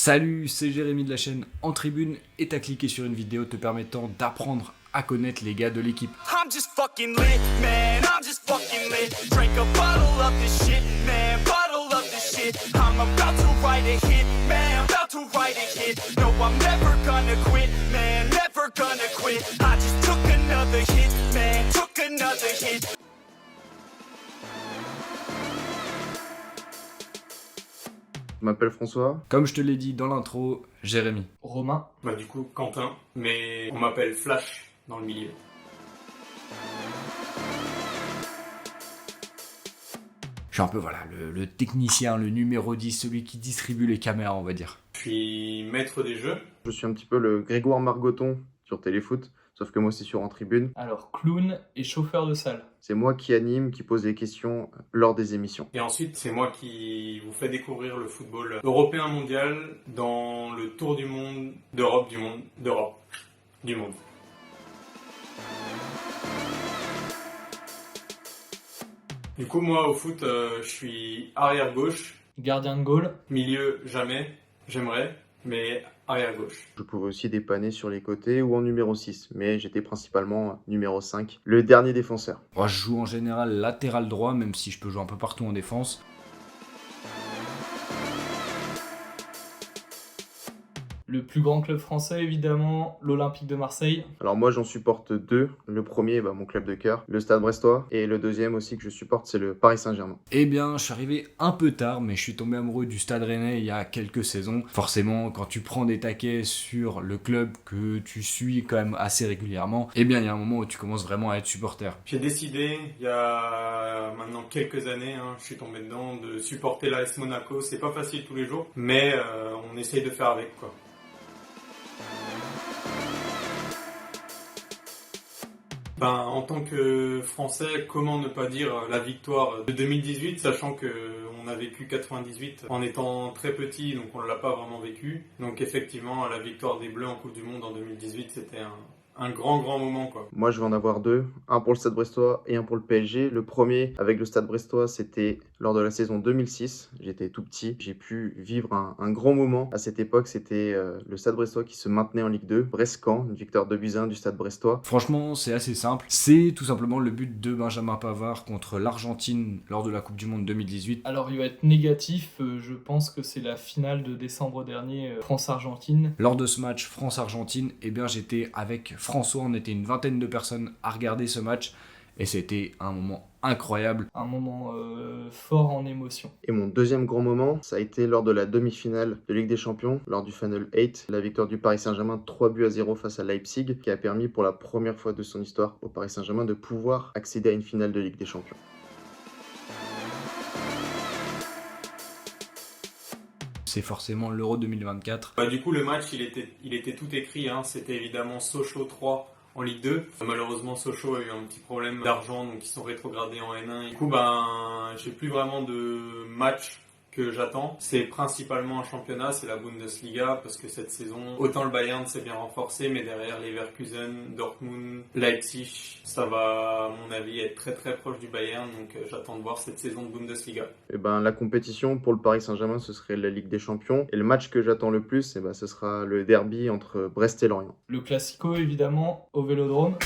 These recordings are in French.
Salut, c'est Jérémy de la chaîne En Tribune et t'as cliqué sur une vidéo te permettant d'apprendre à connaître les gars de l'équipe. I'm just fucking lit, man. I'm just fucking lit. Drink a bottle of this shit, man. Bottle of this shit. I'm about to write a hit, man. About to write a hit. No, I'm never gonna quit, man. Never gonna quit. I just took another hit, man. Took another hit. Je m'appelle François. Comme je te l'ai dit dans l'intro, Jérémy. Romain. Du coup, Quentin, mais on m'appelle Flash dans le milieu. Je suis un peu le technicien, le numéro 10, celui qui distribue les caméras, on va dire. Je suis maître des jeux. Je suis un petit peu le Grégoire Margoton sur Téléfoot, sauf que moi c'est sur En Tribune. Alors, clown et chauffeur de salle. C'est moi qui anime, qui pose les questions lors des émissions. Et ensuite, c'est moi qui vous fais découvrir le football européen mondial dans le tour du monde, d'Europe. Du coup, moi, au foot, je suis arrière gauche, Gardien de goal. milieu jamais, j'aimerais, mais arrière gauche. Je pouvais aussi dépanner sur les côtés ou en numéro 6, mais j'étais principalement numéro 5, le dernier défenseur. Moi, je joue en général latéral droit, même si je peux jouer un peu partout en défense. Le plus grand club français, évidemment, l'Olympique de Marseille. Alors moi j'en supporte deux. Le premier, mon club de cœur, le Stade Brestois. Et le deuxième aussi que je supporte, c'est le Paris Saint-Germain. Eh bien, je suis arrivé un peu tard, mais je suis tombé amoureux du Stade Rennais il y a quelques saisons. Forcément, quand tu prends des taquets sur le club que tu suis quand même assez régulièrement, eh bien, il y a un moment où tu commences vraiment à être supporter. J'ai décidé, il y a maintenant quelques années, je suis tombé dedans, de supporter l'AS Monaco. C'est pas facile tous les jours, mais on essaye de faire avec, quoi. En tant que Français, comment ne pas dire la victoire de 2018, sachant qu'on a vécu 98 en étant très petit, donc on ne l'a pas vraiment vécu. Donc effectivement, la victoire des Bleus en Coupe du Monde en 2018, c'était un grand moment, quoi. Moi je vais en avoir deux, un pour le Stade Brestois et un pour le PSG. Le premier avec le Stade Brestois, c'était lors de la saison 2006. J'étais tout petit, j'ai pu vivre un grand moment. À cette époque, c'était le Stade Brestois qui se maintenait en Ligue 2. Brest-Caen, une victoire 2-1 du Stade Brestois. Franchement, c'est assez simple. C'est tout simplement le but de Benjamin Pavard contre l'Argentine lors de la Coupe du Monde 2018. Alors, il va être négatif. Je pense que c'est la finale de décembre dernier, France-Argentine. Lors de ce match France-Argentine, eh bien, j'étais avec François, on était une vingtaine de personnes à regarder ce match et c'était un moment incroyable. Un moment fort en émotion. Et mon deuxième grand moment, ça a été lors de la demi-finale de Ligue des Champions, lors du Final 8, la victoire du Paris Saint-Germain 3-0 face à Leipzig, qui a permis pour la première fois de son histoire au Paris Saint-Germain de pouvoir accéder à une finale de Ligue des Champions. C'est forcément l'Euro 2024. Du coup, le match, il était tout écrit, C'était évidemment Sochaux 3 en Ligue 2. Malheureusement, Sochaux a eu un petit problème d'argent, donc ils sont rétrogradés en N1. Du coup, j'ai plus vraiment de match que j'attends. C'est principalement un championnat, c'est la Bundesliga, parce que cette saison, autant le Bayern s'est bien renforcé, mais derrière Leverkusen, Dortmund, Leipzig, ça va, à mon avis, être très très proche du Bayern, donc j'attends de voir cette saison de Bundesliga. La compétition pour le Paris Saint-Germain, ce serait la Ligue des Champions. Et le match que j'attends le plus, ce sera le derby entre Brest et Lorient. Le Classico, évidemment, au Vélodrome.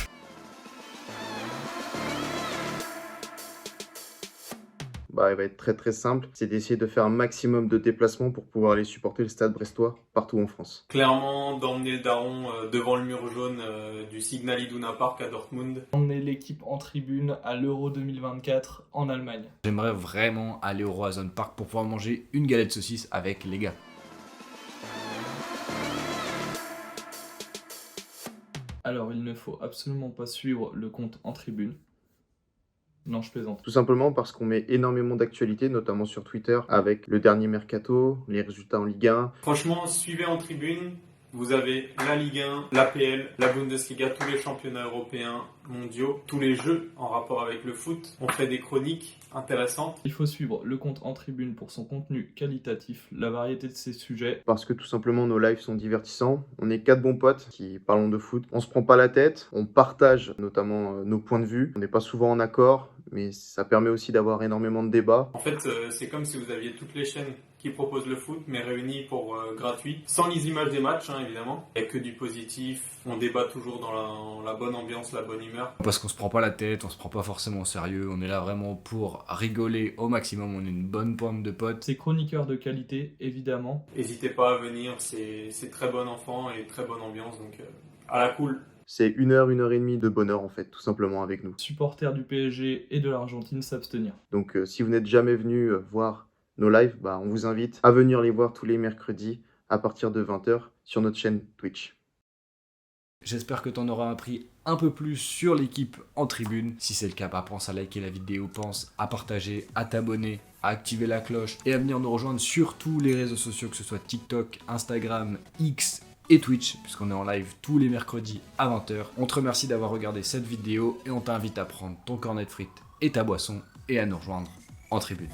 Il va être très très simple, c'est d'essayer de faire un maximum de déplacements pour pouvoir aller supporter le Stade Brestois partout en France. Clairement, d'emmener le daron devant le mur jaune du Signal Iduna Park à Dortmund. On est l'équipe En Tribune à l'Euro 2024 en Allemagne. J'aimerais vraiment aller au Roazhon Park pour pouvoir manger une galette saucisse avec les gars. Alors, il ne faut absolument pas suivre le compte En Tribune. Non, je plaisante. Tout simplement parce qu'on met énormément d'actualités, notamment sur Twitter, avec le dernier mercato, les résultats en Ligue 1. Franchement, suivez En Tribune. Vous avez la Ligue 1, l'APL, la Bundesliga, tous les championnats européens, mondiaux, tous les jeux en rapport avec le foot. On fait des chroniques intéressantes. Il faut suivre le compte En Tribune pour son contenu qualitatif, la variété de ses sujets. Parce que tout simplement nos lives sont divertissants. On est 4 bons potes qui parlons de foot. On se prend pas la tête, on partage notamment nos points de vue. On n'est pas souvent en accord, mais ça permet aussi d'avoir énormément de débats. En fait, c'est comme si vous aviez toutes les chaînes qui proposent le foot, mais réunies pour gratuit, sans les images des matchs, hein, évidemment. Il n'y a que du positif, on débat toujours dans la bonne ambiance, la bonne humeur. Parce qu'on se prend pas la tête, on se prend pas forcément au sérieux, on est là vraiment pour rigoler au maximum, on est une bonne pomme de potes. C'est chroniqueurs de qualité, évidemment. N'hésitez pas à venir, c'est très bon enfant et très bonne ambiance, donc à la cool. C'est 1 heure et demie de bonheur en fait, tout simplement avec nous. Supporters du PSG et de l'Argentine s'abstenir. Donc si vous n'êtes jamais venu voir nos lives, on vous invite à venir les voir tous les mercredis à partir de 20h sur notre chaîne Twitch. J'espère que tu en auras appris un peu plus sur l'équipe en tribune. Si c'est le cas, pense à liker la vidéo, pense à partager, à t'abonner, à activer la cloche et à venir nous rejoindre sur tous les réseaux sociaux, que ce soit TikTok, Instagram, X et Twitch, puisqu'on est en live tous les mercredis à 20h. On te remercie d'avoir regardé cette vidéo et on t'invite à prendre ton cornet de frites et ta boisson et à nous rejoindre en tribune.